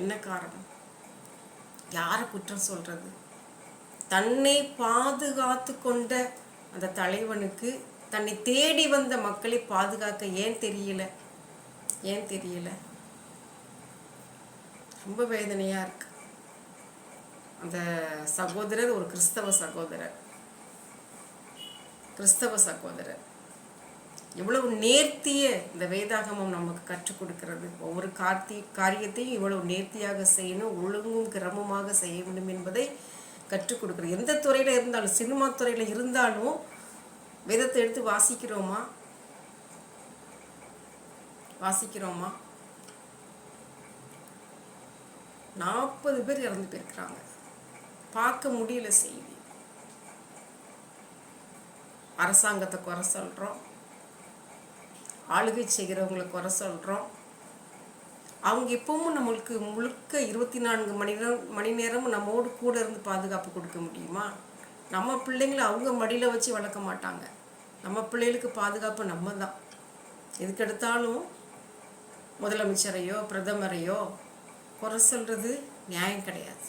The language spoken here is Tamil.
என்ன காரணம்? யாரை குற்றம் சொல்றது? தன்னை பாதுகாத்து கொண்ட அந்த தலைவனுக்கு தன்னை தேடி வந்த மக்களை பாதுகாக்க ஏன் தெரியல? ரொம்ப வேதனையா இருக்கு. அந்த சகோதரர் ஒரு கிறிஸ்தவ சகோதரர் இவ்வளவு நேர்த்திய இந்த வேதாகமம் நமக்கு கற்றுக் கொடுக்கிறது. ஒவ்வொரு காரியத்தையும் இவ்வளவு நேர்த்தியாக செய்யணும், ஒழுங்கும் கிரமமாக செய்ய வேண்டும் என்பதை கற்றுக் கொடுக்குறது. எந்த துறையில இருந்தாலும், சினிமா துறையில இருந்தாலும் வேதத்தை எடுத்து வாசிக்கிறோமா? 40 பேர் இறந்து போயிருக்கிறாங்க. பார்க்க முடியல செய்தி. அரசாங்கத்தை குறை சொல்றோம், ஆளுகை செய்கிறவங்களை குறை சொல்றோம். அவங்க எப்பவும் நம்மளுக்கு முழுக்க 24 மணி நேரமும் நம்மோடு கூட இருந்து பாதுகாப்பு கொடுக்க முடியுமா? நம்ம பிள்ளைங்களை அவங்க மடியில் வச்சு வளர்க்க மாட்டாங்க. நம்ம பிள்ளைகளுக்கு பாதுகாப்பு நம்ம தான். எதுக்கெடுத்தாலும் முதலமைச்சரையோ பிரதமரையோ குறை சொல்றது நியாயம் கிடையாது.